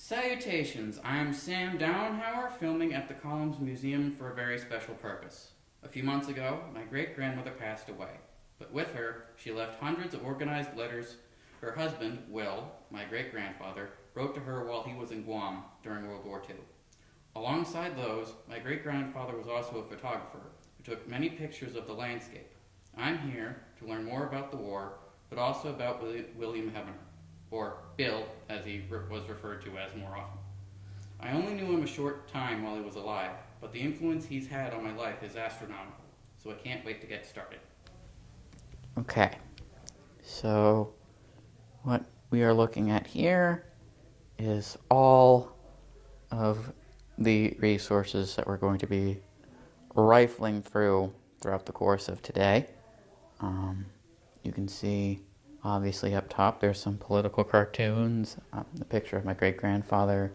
Salutations, I am Sam Downhauer, filming at the Columns Museum for a very special purpose. A few months ago, my great-grandmother passed away, but with her, she left hundreds of organized letters her husband, Will, my great-grandfather, wrote to her while he was in Guam during World War II. Alongside those, my great-grandfather was also a photographer who took many pictures of the landscape. I'm here to learn more about the war, but also about William Heavener, or Bill, as he was referred to as more often. I only knew him a short time while he was alive, but the influence he's had on my life is astronomical, so I can't wait to get started. Okay, so what we are looking at here is all of the resources that we're going to be rifling through throughout the course of today. You can see, obviously up top, there's some political cartoons, the picture of my great-grandfather,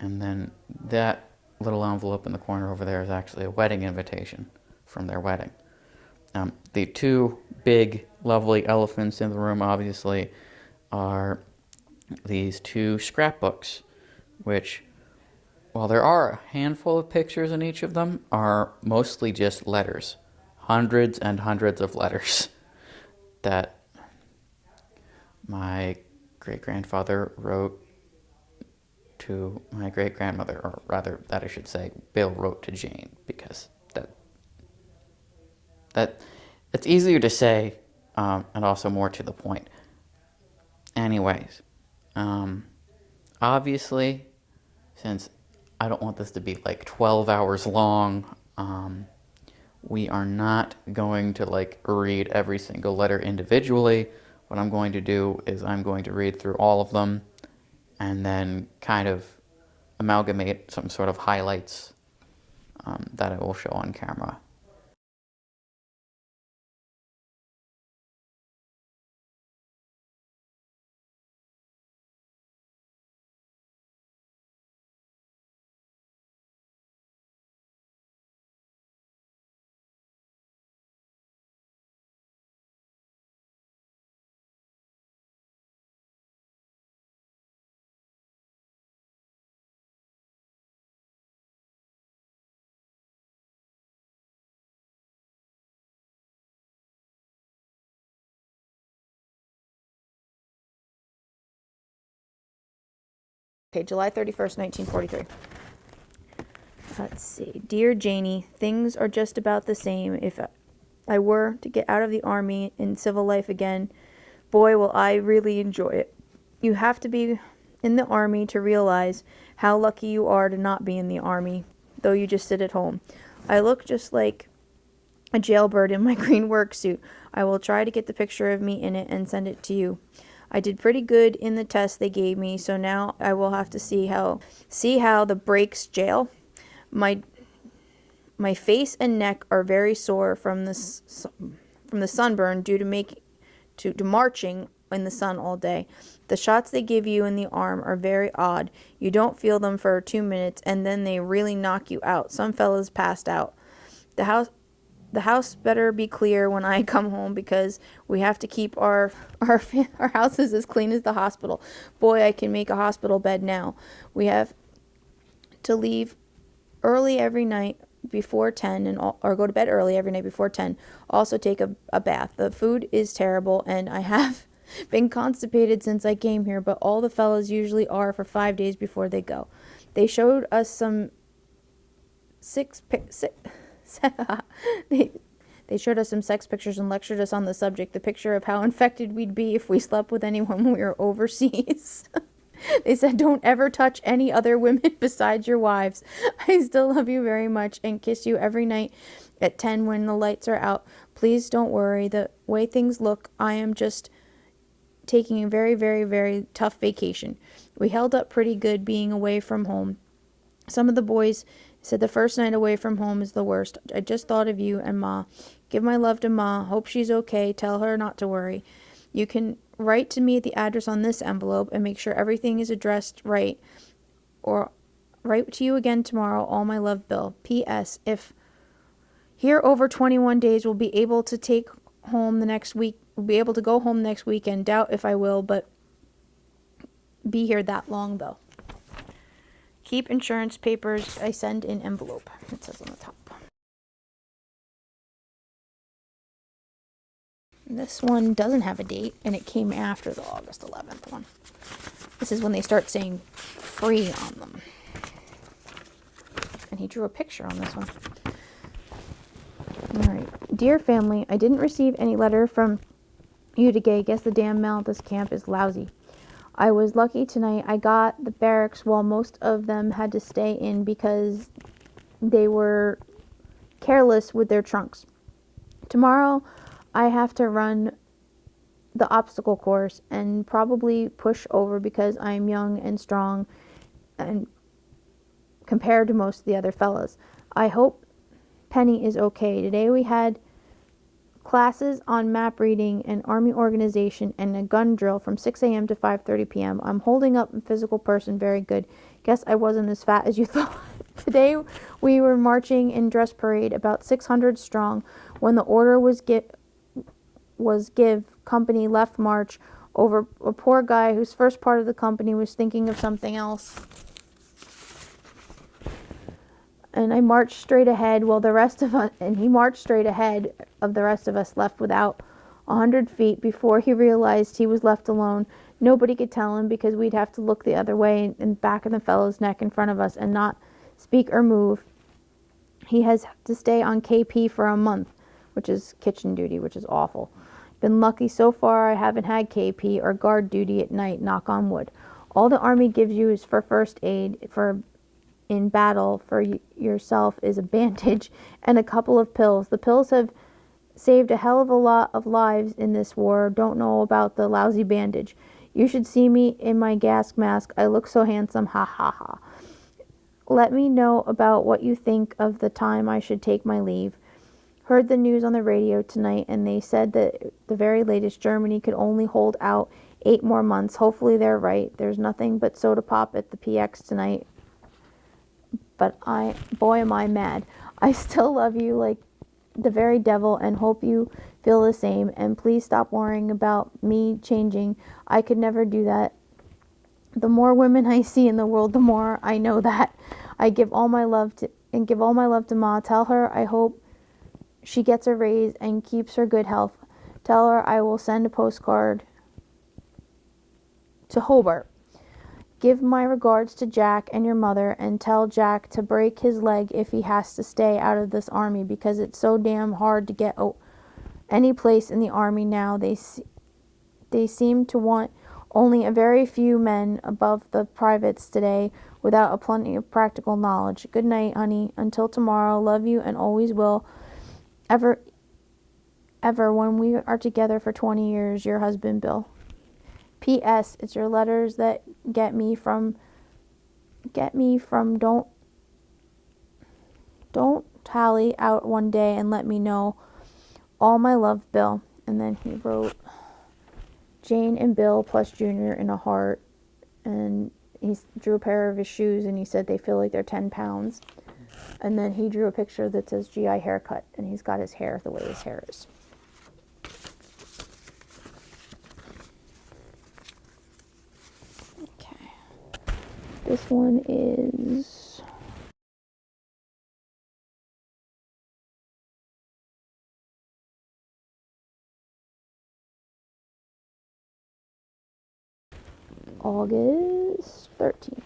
and then that little envelope in the corner over there is actually a wedding invitation from their wedding. The two big, lovely elephants in the room, obviously, are these two scrapbooks, which, while there are a handful of pictures in each of them, are mostly just letters. Hundreds and hundreds of letters that my great-grandfather wrote to my great-grandmother, or rather, that I should say, Bill wrote to Jane, because it's easier to say, and also more to the point. Anyways, obviously, since I don't want this to be like 12 hours long, we are not going to read every single letter individually. What I'm going to do is I'm going to read through all of them and then kind of amalgamate some sort of highlights that I will show on camera. Okay, July 31st, 1943. Let's see. Dear Janie, things are just about the same. If I were to get out of the Army and civil life again, boy, will I really enjoy it. You have to be in the Army to realize how lucky you are to not be in the Army, though you just sit at home. I look just like a jailbird in my green work suit. I will try to get the picture of me in it and send it to you. I did pretty good in the test they gave me, so now I will have to see how the breaks jail. My face and neck are very sore from the sunburn due to marching in the sun all day. The shots they give you in the arm are very odd. You don't feel them for 2 minutes, and then they really knock you out. Some fellas passed out. The house better be clear when I come home, because we have to keep our houses as clean as the hospital. Boy, I can make a hospital bed now. We have to leave early every night before 10 or go to bed early every night before 10. Also take a bath. The food is terrible, and I have been constipated since I came here, but all the fellas usually are for 5 days before they go. They showed us some They showed us some sex pictures and lectured us on the subject. The picture of how infected we'd be if we slept with anyone when we were overseas. They said, don't ever touch any other women besides your wives. I still love you very much and kiss you every night at 10 when the lights are out. Please don't worry. The way things look, I am just taking a very, very, very tough vacation. We held up pretty good being away from home. Some of the boys said the first night away from home is the worst. I just thought of you and Ma. Give my love to Ma. Hope she's okay. Tell her not to worry. You can write to me at the address on this envelope and make sure everything is addressed right. Or write to you again tomorrow. All my love, Bill. P.S. If here over 21 days, we'll be able to take home the next week. We'll be able to go home next weekend. Doubt if I will, but be here that long though. Keep insurance papers I send in envelope. It says on the top. This one doesn't have a date, and it came after the August 11th one. This is when they start saying free on them. And he drew a picture on this one. All right. Dear family, I didn't receive any letter from you today. Guess the damn mail at this camp is lousy. I was lucky tonight. I got the barracks while most of them had to stay in because they were careless with their trunks. Tomorrow, I have to run the obstacle course and probably push over because I'm young and strong and compared to most of the other fellas. I hope Penny is okay. Today we had classes on map reading and army organization and a gun drill from 6 a.m. to 5:30 p.m. I'm holding up in physical person very good. Guess I wasn't as fat as you thought. Today we were marching in dress parade about 600 strong when the order was give company left march over a poor guy whose first part of the company was thinking of something else. And I marched straight ahead while the rest of us, and he marched straight ahead of the rest of us left without 100 feet before he realized he was left alone. Nobody could tell him because we'd have to look the other way and back of the fellow's neck in front of us and not speak or move. He has to stay on KP for a month, which is kitchen duty, which is awful. Been lucky so far I haven't had KP or guard duty at night, knock on wood. All the Army gives you is for first aid, for in battle for yourself is a bandage and a couple of pills. The pills have saved a hell of a lot of lives in this war. Don't know about the lousy bandage. You should see me in my gas mask. I look so handsome. Ha ha ha. Let me know about what you think of the time I should take my leave. Heard the news on the radio tonight and they said that the very latest Germany could only hold out 8 more months. Hopefully they're right. There's nothing but soda pop at the PX tonight. But boy am I mad. I still love you like the very devil and hope you feel the same. And please stop worrying about me changing. I could never do that. The more women I see in the world, the more I know that. I give all my love to Ma. Tell her I hope she gets a raise and keeps her good health. Tell her I will send a postcard to Hobart. Give my regards to Jack and your mother and tell Jack to break his leg if he has to stay out of this army because it's so damn hard to get any place in the army now. They seem to want only a very few men above the privates today without a plenty of practical knowledge. Good night, honey. Until tomorrow, love you and always will. Ever when we are together for 20 years, your husband, Bill. P.S. It's your letters that get me from don't tally out one day and let me know. All my love, Bill. And then he wrote Jane and Bill plus Junior in a heart, and he drew a pair of his shoes and he said they feel like they're 10 pounds. And then he drew a picture that says GI haircut, and he's got his hair the way his hair is. This one is August 13th.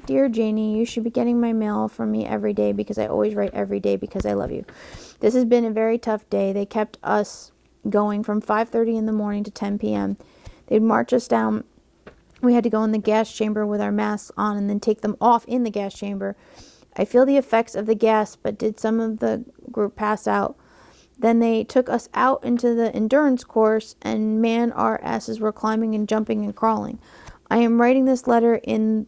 Dear Janie, you should be getting my mail from me every day because I always write every day because I love you. This has been a very tough day. They kept us going from 5:30 in the morning to 10 p.m. They'd march us down. We had to go in the gas chamber with our masks on and then take them off in the gas chamber. I feel the effects of the gas, but did some of the group pass out? Then they took us out into the endurance course, and man, our asses were climbing and jumping and crawling. I am writing this letter in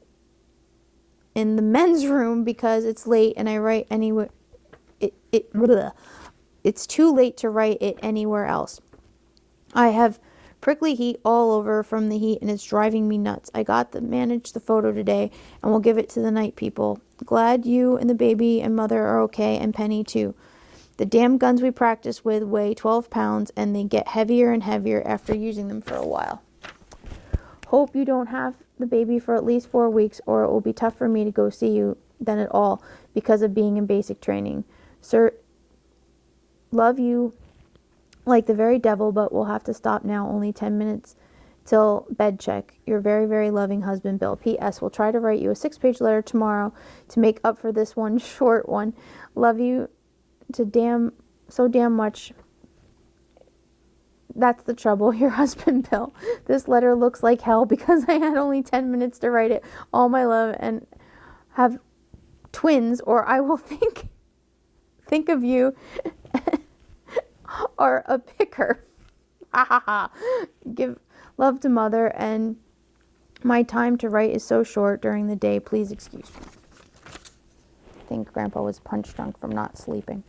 the men's room because it's late and I write anywhere. It's too late to write it anywhere else. I have prickly heat all over from the heat and it's driving me nuts. I got to manage the photo today and we'll give it to the night people. Glad you and the baby and mother are okay and Penny too. The damn guns we practice with weigh 12 pounds, and they get heavier and heavier after using them for a while. Hope you don't have the baby for at least 4 weeks, or it will be tough for me to go see you then at all because of being in basic training. Sir, love you like the very devil, but we'll have to stop now. Only 10 minutes till bed check. Your very, very loving husband, Bill. P.S. We'll try to write you a 6-page letter tomorrow to make up for this one short one. Love you so damn much. That's the trouble, your husband, Bill. This letter looks like hell because I had only 10 minutes to write it. All my love, and have twins, or I will think of you or a picker. Ha ha ha. Give love to mother, and my time to write is so short during the day. Please excuse me. I think Grandpa was punch drunk from not sleeping.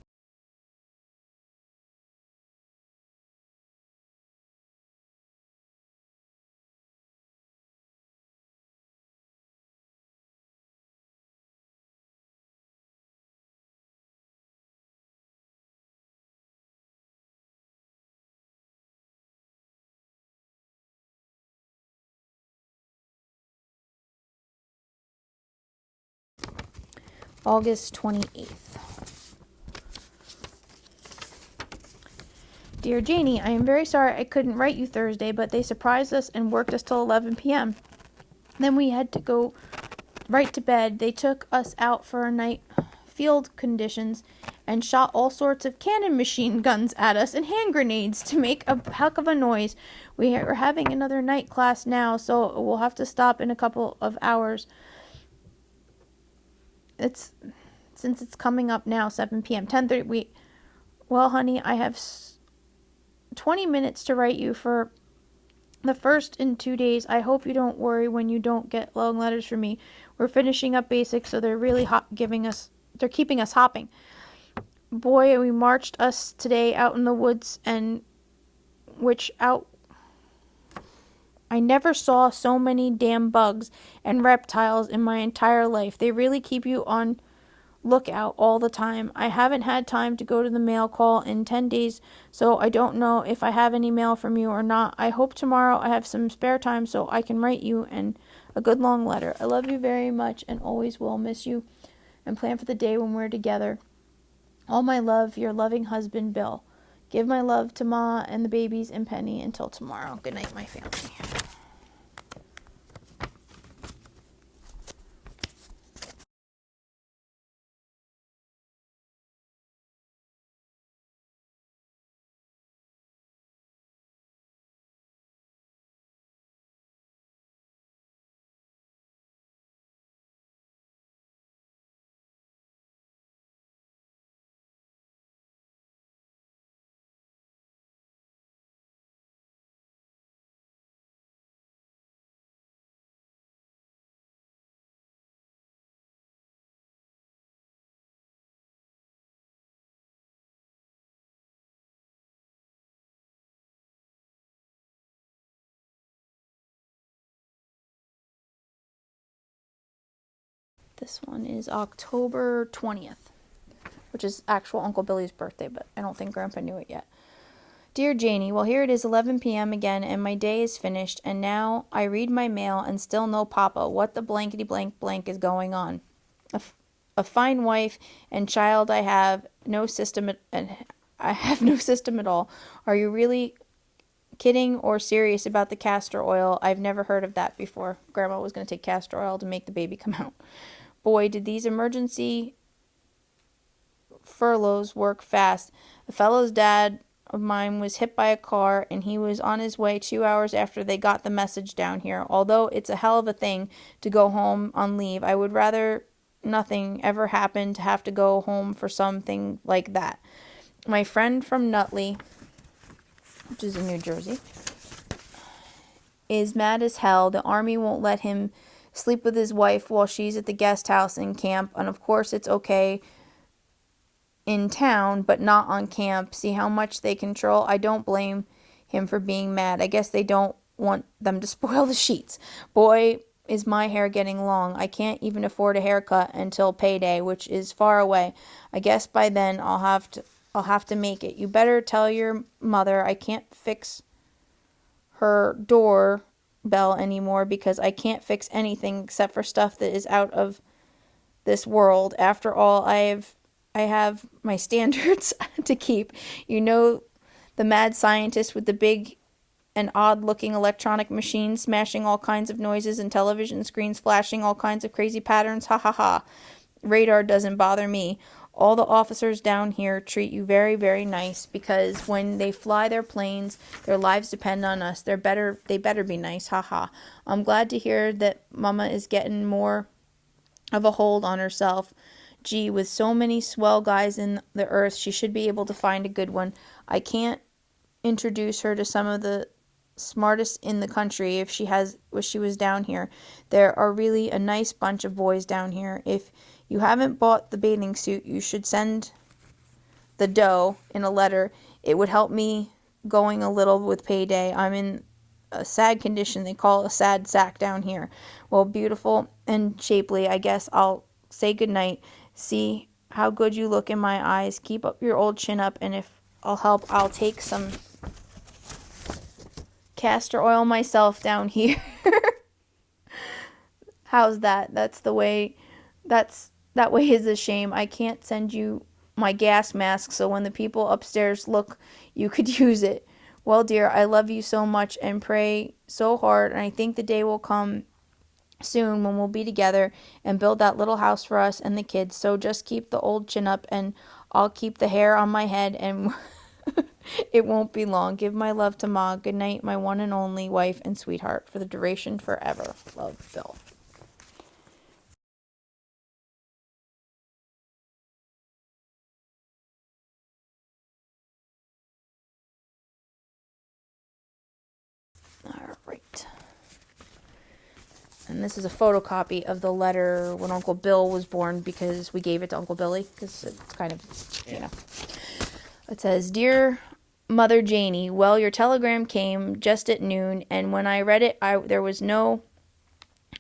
August 28th. Dear Janie, I am very sorry I couldn't write you Thursday, but they surprised us and worked us till 11 p.m. Then we had to go right to bed. They took us out for a night field conditions and shot all sorts of cannon machine guns at us and hand grenades to make a heck of a noise. We are having another night class now, so we'll have to stop in a couple of hours. Since it's coming up now, 7 p.m. 10:30. Well, honey, I have 20 minutes to write you for the first in 2 days. I hope you don't worry when you don't get long letters from me. We're finishing up basics, so they're really they're keeping us hopping. Boy, we marched us today out in the woods, I never saw so many damn bugs and reptiles in my entire life. They really keep you on lookout all the time. I haven't had time to go to the mail call in 10 days, so I don't know if I have any mail from you or not. I hope tomorrow I have some spare time so I can write you a good long letter. I love you very much and always will miss you and plan for the day when we're together. All my love, your loving husband, Bill. Give my love to Ma and the babies and Penny until tomorrow. Good night, my family. This one is October 20th, which is actual Uncle Billy's birthday, but I don't think Grandpa knew it yet. Dear Janie, well, here it is 11 p.m. again, and my day is finished, and now I read my mail and still no Papa. What the blankety blank blank is going on? A fine wife and child I have no system at all. Are you really kidding or serious about the castor oil? I've never heard of that before. Grandma was going to take castor oil to make the baby come out. Boy, did these emergency furloughs work fast. A fellow's dad of mine was hit by a car, and he was on his way 2 hours after they got the message down here. Although it's a hell of a thing to go home on leave, I would rather nothing ever happened to have to go home for something like that. My friend from Nutley, which is in New Jersey, is mad as hell. The army won't let him sleep with his wife while she's at the guest house in camp, and of course it's okay in town, but not on camp. See how much they control? I don't blame him for being mad. I guess they don't want them to spoil the sheets. Boy, is my hair getting long. I can't even afford a haircut until payday, which is far away. I guess by then I'll have to I'll have to make it. You better tell your mother I can't fix her door bell anymore because I can't fix anything except for stuff that is out of this world. After all, I have my standards to keep. You know, the mad scientist with the big and odd looking electronic machines smashing all kinds of noises and television screens flashing all kinds of crazy patterns. Ha ha ha. Radar doesn't bother me. All the officers down here treat you very, very nice because when they fly their planes, their lives depend on us. They better be nice. Ha ha. I'm glad to hear that Mama is getting more of a hold on herself. Gee, with so many swell guys in the earth, she should be able to find a good one. I can't introduce her to some of the smartest in the country if she was down here. There are really a nice bunch of boys down here. If you haven't bought the bathing suit, you should send the dough in a letter. It would help me going a little with payday. I'm in a sad condition. They call it a sad sack down here. Well, beautiful and shapely, I guess I'll say goodnight. See how good you look in my eyes. Keep up your old chin up, and if I'll help, I'll take some castor oil myself down here. How's that? That way is a shame. I can't send you my gas mask, so when the people upstairs look, you could use it. Well, dear, I love you so much and pray so hard, and I think the day will come soon when we'll be together and build that little house for us and the kids. So just keep the old chin up, and I'll keep the hair on my head, and it won't be long. Give my love to Ma. Good night, my one and only wife and sweetheart, for the duration forever. Love, Bill. All right. And this is a photocopy of the letter when Uncle Bill was born because we gave it to Uncle Billy because it's kind of, you know. It says, Dear Mother Janie, well, your telegram came just at noon, and when I read it, there was no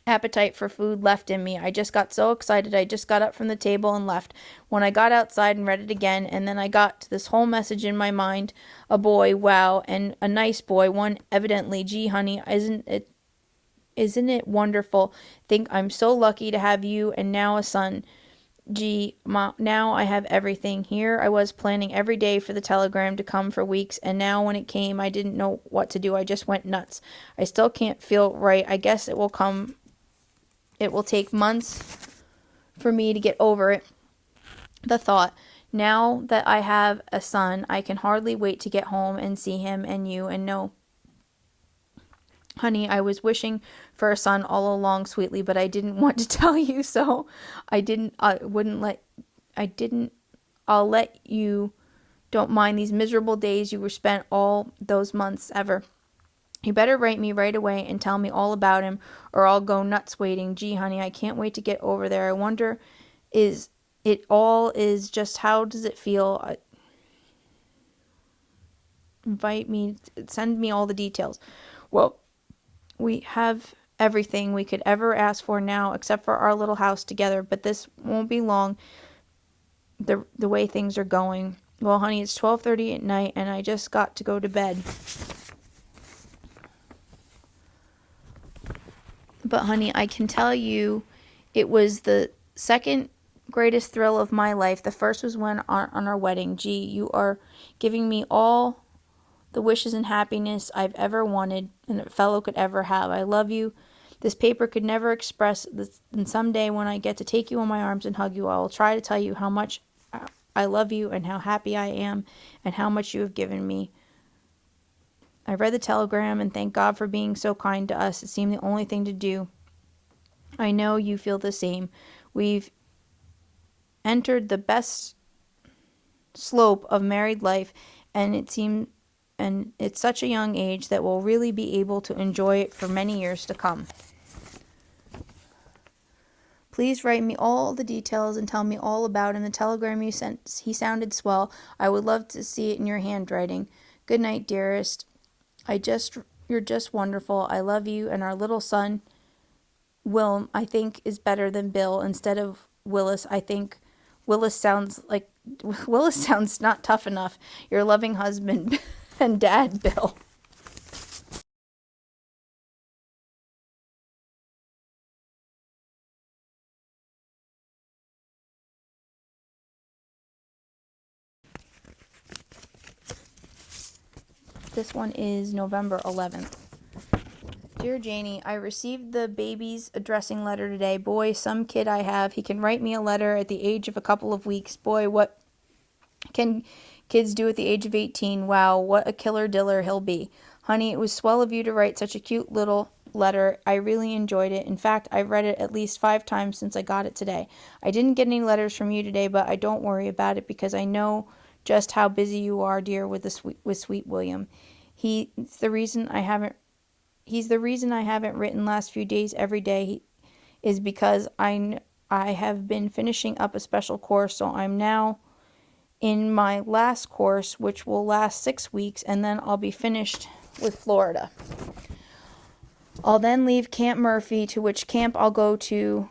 appetite for food left in me. I just got so excited, I just got up from the table and left. When I got outside and read it again, and then I got to this whole message in my mind, a boy, wow, and a nice boy, one evidently. Gee, honey, isn't it wonderful? Think I'm so lucky to have you and now a son. Gee, Ma, now I have everything. Here I was planning every day for the telegram to come for weeks, and now when it came, I didn't know what to do. I just went nuts. I still can't feel right. I guess it will come. It will take months for me to get over it. The thought, now that I have a son, I can hardly wait to get home and see him and you and know. Honey, I was wishing for a son all along, sweetly, but I didn't want to tell you, so I'll let you don't mind these miserable days you were spent all those months ever. You better write me right away and tell me all about him, or I'll go nuts waiting. Gee, honey, I can't wait to get over there. I wonder, is it all is just how does it feel? Invite me, send me all the details. Well, we have everything we could ever ask for now, except for our little house together, but this won't be long, the way things are going. Well, honey, it's 12:30 at night, and I just got to go to bed. But, honey, I can tell you it was the second greatest thrill of my life. The first was when on our wedding. Gee, you are giving me all the wishes and happiness I've ever wanted and a fellow could ever have. I love you. This paper could never express this, and someday when I get to take you in my arms and hug you, I will try to tell you how much I love you and how happy I am and how much you have given me. I read the telegram and thank God for being so kind to us. It seemed the only thing to do. I know you feel the same. We've entered the best slope of married life, and it's such a young age that we'll really be able to enjoy it for many years to come. Please write me all the details and tell me all about him. The telegram you sent, he sounded swell. I would love to see it in your handwriting. Good night, dearest. You're just wonderful. I love you, and our little son, Will, I think is better than Bill. Instead of Willis, I think Willis sounds like Willistown's not tough enough. Your loving husband and dad, Bill. This one is November 11th. Dear Janie, I received the baby's addressing letter today. Boy, some kid I have. He can write me a letter at the age of a couple of weeks. Boy, what can kids do at the age of 18? Wow, what a killer diller he'll be. Honey, it was swell of you to write such a cute little letter. I really enjoyed it. In fact, I've read it at least 5 times since I got it today. I didn't get any letters from you today, but I don't worry about it because I know just how busy you are, dear, with sweet William. He's the reason I haven't written last few days every day is because I have been finishing up a special course, so I'm now in my last course, which will last 6 weeks, and then I'll be finished with Florida. I'll then leave Camp Murphy, to which camp I'll go to,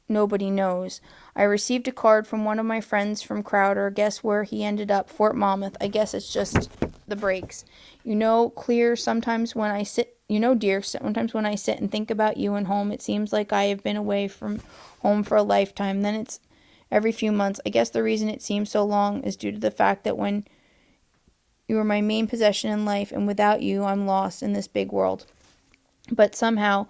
nobody knows. I received a card from one of my friends from Crowder. Guess where he ended up? Fort Monmouth. I guess it's just the breaks. Dear, sometimes when I sit and think about you and home, it seems like I have been away from home for a lifetime. Then it's every few months. I guess the reason it seems so long is due to the fact that when you were my main possession in life, and without you, I'm lost in this big world. But somehow,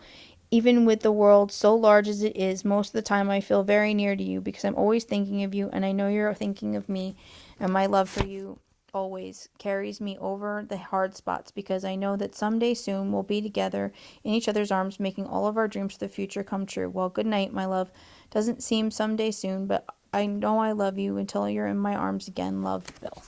even with the world so large as it is, most of the time I feel very near to you because I'm always thinking of you, and I know you're thinking of me, and my love for you always carries me over the hard spots because I know that someday soon we'll be together in each other's arms, making all of our dreams for the future come true. Well, good night, my love. Doesn't seem someday soon, but I know I love you until you're in my arms again. Love, Bill.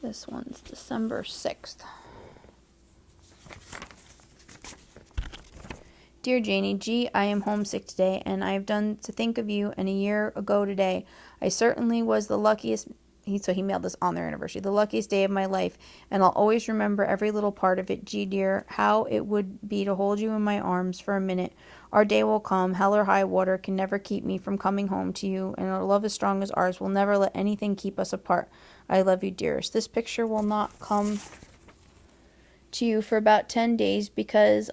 This one's December 6th. Dear Janie, gee, I am homesick today, and I have done to think of you, and a year ago today, I certainly was the luckiest, so he mailed this on their anniversary, the luckiest day of my life, and I'll always remember every little part of it. Gee, dear, how it would be to hold you in my arms for a minute. Our day will come, hell or high water can never keep me from coming home to you, and our love as strong as ours will never let anything keep us apart. I love you, dearest. This picture will not come to you for about 10 days because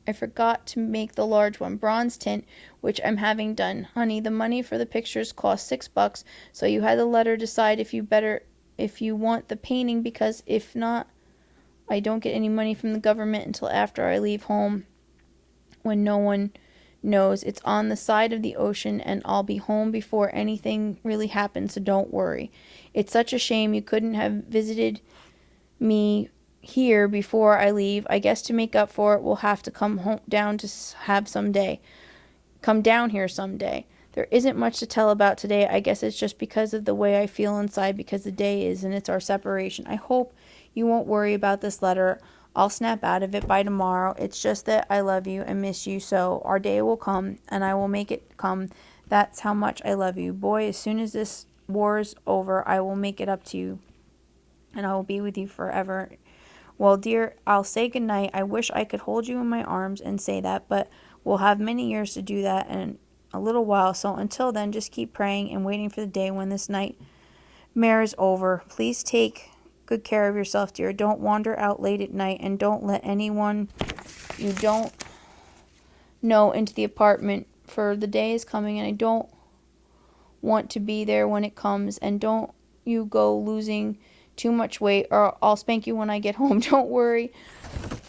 I forgot to make the large one, bronze tint, which I'm having done. Honey, the money for the pictures cost $6, so you had the letter decide if you want the painting, because if not, I don't get any money from the government until after I leave home when no one knows. It's on the side of the ocean, and I'll be home before anything really happens, so don't worry. It's such a shame you couldn't have visited me here before I leave. I guess to make up for it, we'll have to come down here someday. There isn't much to tell about today. I guess it's just because of the way I feel inside, because the day is, and it's our separation. I hope you won't worry about this letter. I'll snap out of it by tomorrow. It's just that I love you and miss you so. Our day will come, and I will make it come. That's how much I love you. Boy, as soon as this war's over, I will make it up to you, and I will be with you forever. Well, dear, I'll say goodnight. I wish I could hold you in my arms and say that, but we'll have many years to do that in a little while. So until then, just keep praying and waiting for the day when this nightmare is over. Please take good care of yourself, dear. Don't wander out late at night, and don't let anyone you don't know into the apartment, for the day is coming, and I don't want to be there when it comes. And don't you go losing too much weight, or I'll spank you when I get home. Don't worry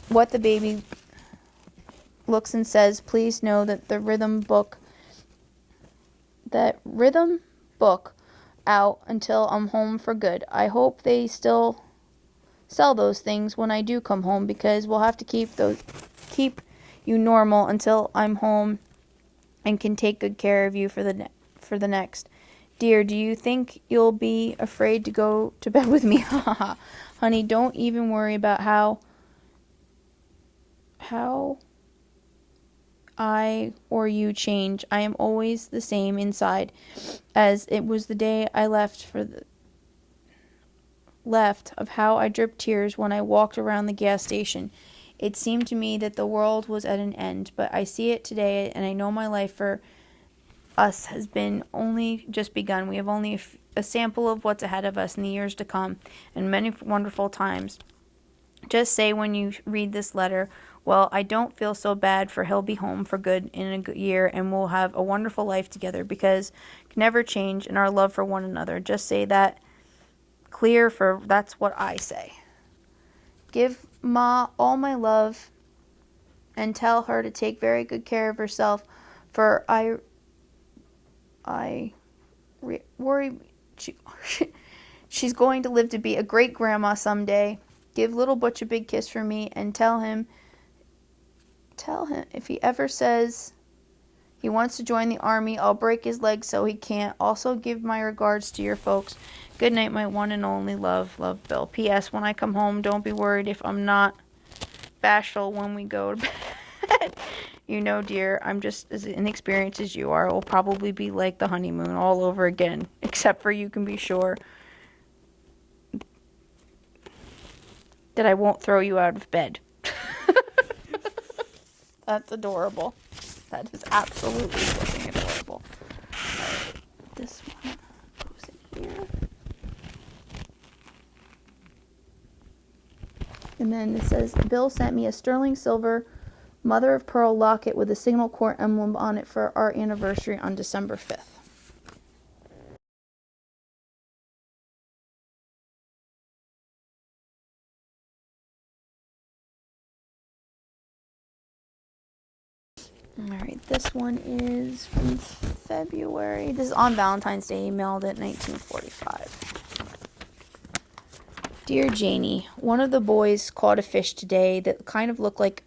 what the baby looks and says. Please know that the rhythm book out until I'm home for good. I hope they still sell those things when I do come home, because we'll have to keep you normal until I'm home and can take good care of you for the next. Dear, do you think you'll be afraid to go to bed with me? Honey, don't even worry about how I or you change. I am always the same inside as it was the day I left of how I dripped tears when I walked around the gas station. It seemed to me that the world was at an end, but I see it today, and I know my life for us has been only just begun. We have only a sample of what's ahead of us in the years to come, and many wonderful times. Just say when you read this letter, well, I don't feel so bad, for he'll be home for good in a good year, and we'll have a wonderful life together, because it can never change in our love for one another. Just say that clear, for that's what I say. Give Ma all my love, and tell her to take very good care of herself, for worry she's going to live to be a great grandma someday. Give little Butch a big kiss for me, and tell him if he ever says he wants to join the army, I'll break his leg so he can't. Also give my regards to your folks. Good night, my one and only. Love, Bill. P.S. When I come home, don't be worried if I'm not bashful when we go to bed. You know, dear, I'm just as inexperienced as you are. It will probably be like the honeymoon all over again, except for you can be sure that I won't throw you out of bed. That's adorable. That is absolutely fucking adorable. Alright, this one goes in here. And then it says, Bill sent me a sterling silver mother of pearl locket with a signal corps emblem on it for our anniversary on December 5th. Alright, this one is from February. This is on Valentine's Day. He mailed it in 1945. Dear Janie, one of the boys caught a fish today that kind of looked like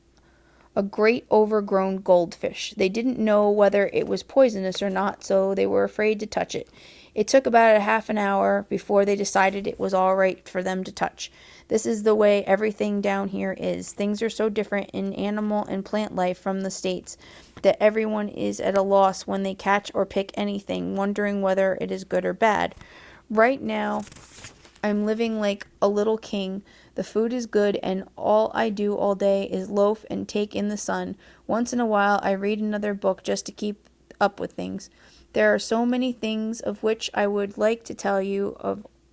a great overgrown goldfish. They didn't know whether it was poisonous or not, so they were afraid to touch it. It took about a half an hour before they decided it was all right for them to touch. This is the way everything down here is. Things are so different in animal and plant life from the States that everyone is at a loss when they catch or pick anything, wondering whether it is good or bad. Right now, I'm living like a little king. The food is good, and all I do all day is loaf and take in the sun. Once in a while, I read another book just to keep up with things. There are so many things of which I would like to tell you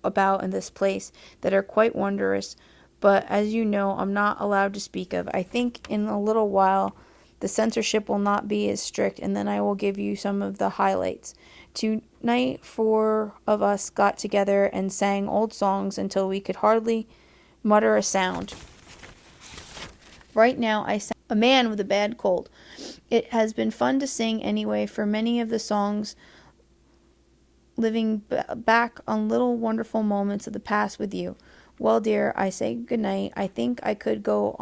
about in this place that are quite wondrous, but as you know, I'm not allowed to speak of. I think in a little while the censorship will not be as strict, and then I will give you some of the highlights. Tonight, 4 of us got together and sang old songs until we could hardly mutter a sound. Right now, I sound a man with a bad cold. It has been fun to sing anyway, for many of the songs living back on little wonderful moments of the past with you. Well, dear, I say good night. I think I could go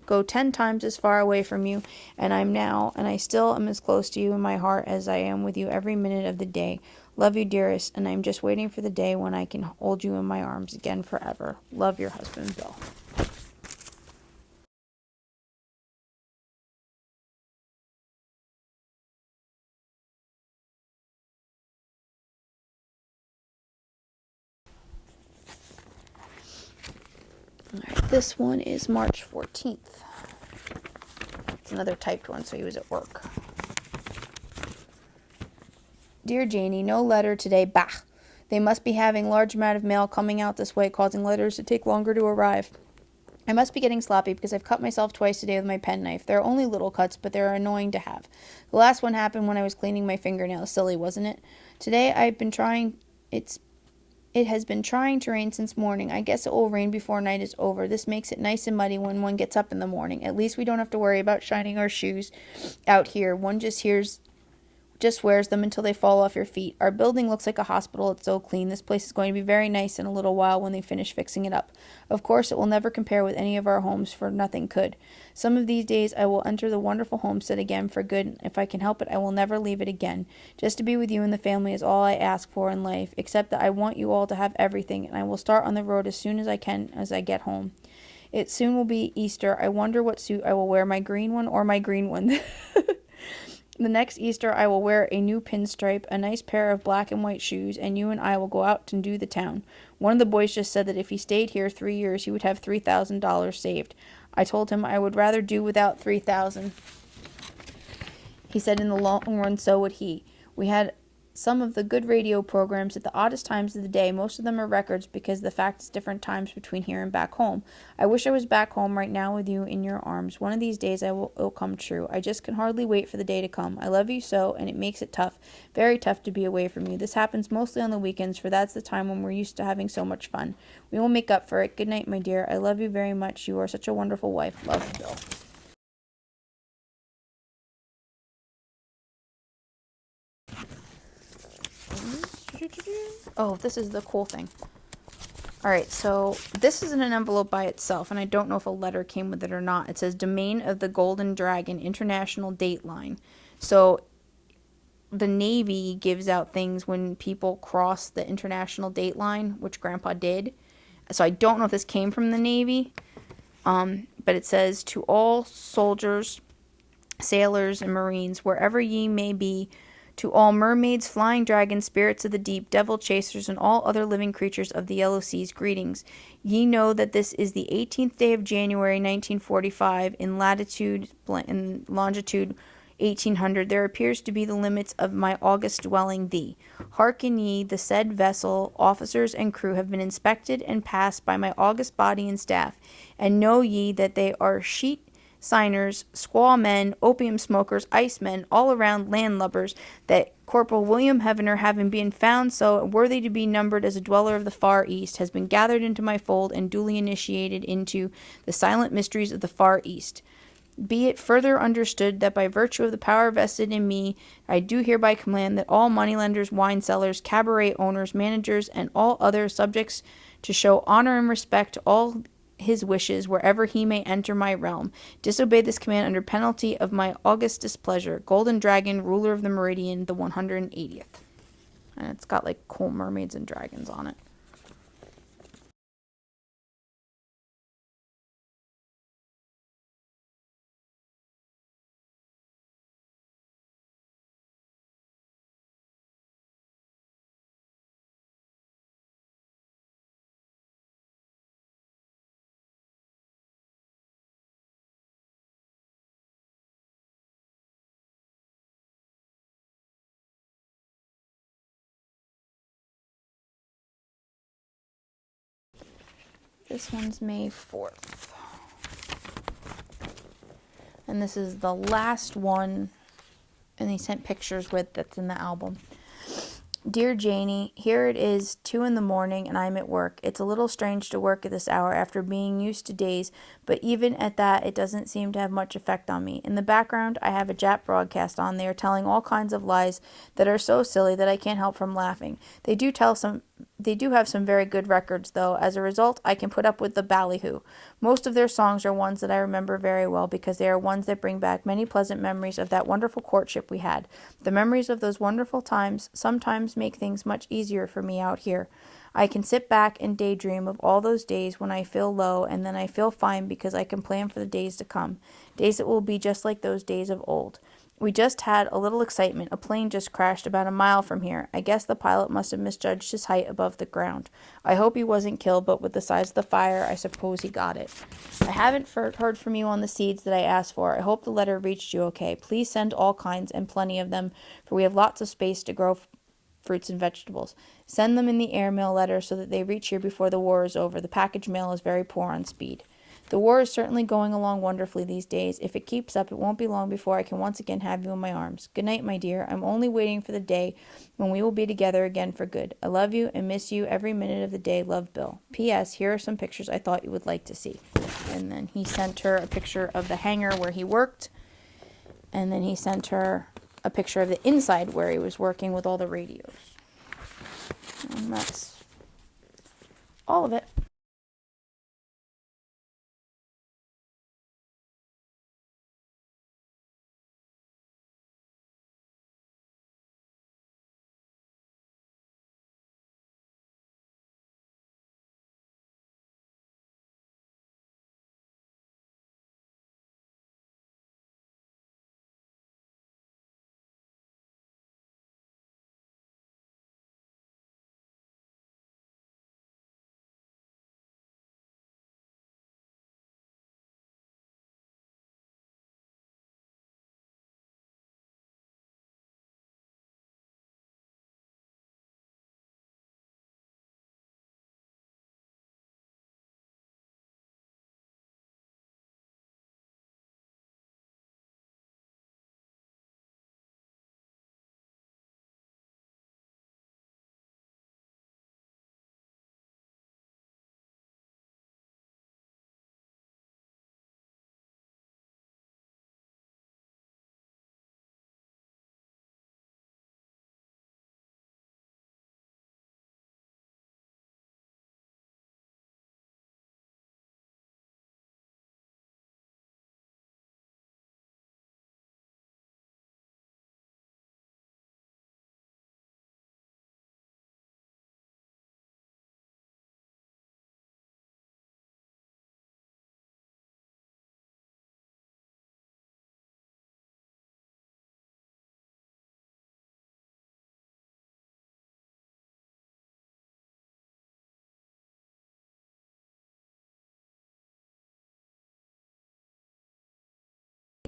10 times as far away from you, and I still am as close to you in my heart as I am with you every minute of the day. Love you, dearest, and I'm just waiting for the day when I can hold you in my arms again forever. Love, your husband, Bill. Alright, this one is March 14th. It's another typed one, so he was at work. Dear Janie, no letter today. Bah! They must be having large amount of mail coming out this way, causing letters to take longer to arrive. I must be getting sloppy because I've cut myself twice today with my penknife. They're only little cuts, but they're annoying to have. The last one happened when I was cleaning my fingernails. Silly, wasn't it? Today I've been trying. It has been trying to rain since morning. I guess it will rain before night is over. This makes it nice and muddy when one gets up in the morning. At least we don't have to worry about shining our shoes out here. One just wears them until they fall off your feet. Our building looks like a hospital. It's so clean. This place is going to be very nice in a little while when they finish fixing it up. Of course, it will never compare with any of our homes, for nothing could. Some of these days I will enter the wonderful homestead again for good. If I can help it, I will never leave it again. Just to be with you and the family is all I ask for in life, except that I want you all to have everything, and I will start on the road as soon as I can as I get home. It soon will be Easter. I wonder what suit I will wear, my green one or my green one. The next Easter I will wear a new pinstripe, a nice pair of black and white shoes, and you and I will go out and do the town. One of the boys just said that if he stayed here 3 years, he would have $3,000 saved. I told him I would rather do without 3,000. He said in the long run, so would he. We had some of the good radio programs at the oddest times of the day. Most of them are records because the fact is different times between here and back home. I wish I was back home right now with you in your arms. One of these days it'll come true. I just can hardly wait for the day to come. I love you so, and it makes it tough, very tough to be away from you. This happens mostly on the weekends, for that's the time when we're used to having so much fun. We will make up for it. Good night, my dear. I love you very much. You are such a wonderful wife. Love, Bill. Oh, this is the cool thing. Alright, so this is in an envelope by itself, and I don't know if a letter came with it or not. It says Domain of the Golden Dragon International Dateline. So the Navy gives out things when people cross the international dateline, which Grandpa did. So I don't know if this came from the Navy, but it says, to all soldiers, sailors, and marines, wherever ye may be, to all mermaids, flying dragons, spirits of the deep, devil chasers, and all other living creatures of the yellow seas, greetings. Ye know that this is the 18th day of January, 1945, in latitude and longitude 1800. There appears to be the limits of my august dwelling thee. Hearken ye, the said vessel, officers and crew have been inspected and passed by my august body and staff, and know ye that they are sheet signers, squaw men, opium smokers, icemen, all around landlubbers, that Corporal William Heavener, having been found so worthy to be numbered as a dweller of the Far East, has been gathered into my fold and duly initiated into the silent mysteries of the Far East. Be it further understood that by virtue of the power vested in me, I do hereby command that all moneylenders, wine sellers, cabaret owners, managers, and all other subjects to show honor and respect to all his wishes wherever he may enter my realm. Disobey this command under penalty of my august displeasure. Golden Dragon, ruler of the meridian, the 180th. And it's got like cool mermaids and dragons on it. This one's May 4th. And this is the last one, and he sent pictures with that's in the album. Dear Janie, here it is 2 in the morning and I'm at work. It's a little strange to work at this hour after being used to days, but even at that it doesn't seem to have much effect on me. In the background I have a Jap broadcast on there telling all kinds of lies that are so silly that I can't help from laughing. They do have some very good records though. As a result, I can put up with the ballyhoo. Most of their songs are ones that I remember very well because they are ones that bring back many pleasant memories of that wonderful courtship we had. The memories of those wonderful times sometimes make things much easier for me out here. I can sit back and daydream of all those days when I feel low, and then I feel fine because I can plan for the days to come, days that will be just like those days of old. We just had a little excitement. A plane just crashed about a mile from here. I guess the pilot must have misjudged his height above the ground. I hope he wasn't killed, but with the size of the fire, I suppose he got it. I haven't heard from you on the seeds that I asked for. I hope the letter reached you okay. Please send all kinds and plenty of them, for we have lots of space to grow fruits and vegetables. Send them in the airmail letter so that they reach here before the war is over. The package mail is very poor on speed. The war is certainly going along wonderfully these days. If it keeps up, it won't be long before I can once again have you in my arms. Good night, my dear. I'm only waiting for the day when we will be together again for good. I love you and miss you every minute of the day. Love, Bill. P.S. Here are some pictures I thought you would like to see. And then he sent her a picture of the hangar where he worked. And then he sent her a picture of the inside where he was working with all the radios. And that's all of it.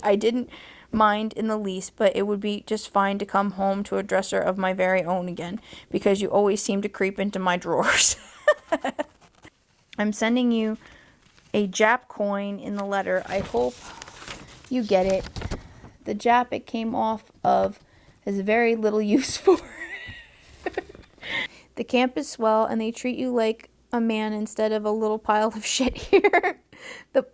I didn't mind in the least, but it would be just fine to come home to a dresser of my very own again, because you always seem to creep into my drawers. I'm sending you a Jap coin in the letter. I hope you get it. The Jap it came off of has very little use for. The camp is swell, and they treat you like a man instead of a little pile of shit here.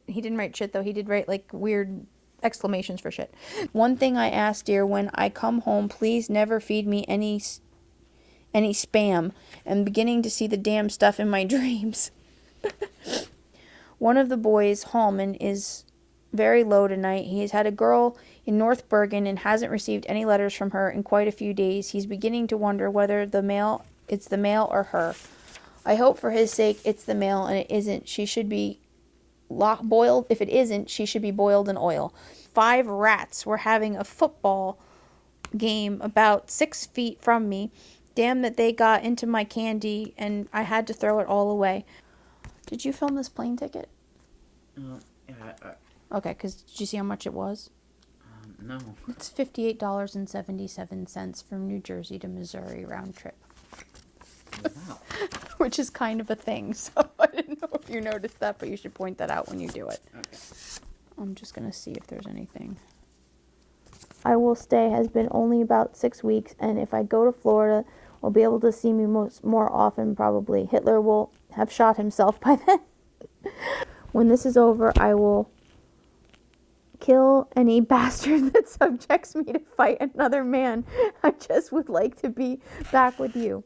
He didn't write shit, though. He did write, like, weird exclamations for shit. One thing I ask, dear, when I come home, please never feed me any spam. I'm beginning to see the damn stuff in my dreams. One of the boys, Hallman, is very low tonight. He's had a girl in North Bergen and hasn't received any letters from her in quite a few days. He's beginning to wonder whether it's the mail or her. I hope for his sake it's the mail, and it isn't. She should be boiled. If it isn't, she should be boiled in oil. 5 rats were having a football game about 6 feet from me. Damn that they got into my candy, and I had to throw it all away. Did you film this plane ticket? Yeah. Okay, because did you see how much it was? No. It's $58.77 from New Jersey to Missouri round trip. Wow. Which is kind of a thing, so I didn't know if you noticed that, but you should point that out when you do it. Okay. I'm just going to see if there's anything. I will stay has been only about 6 weeks, and if I go to Florida, will be able to see me more often probably. Hitler will have shot himself by then. When this is over, I will kill any bastard that subjects me to fight another man. I just would like to be back with you.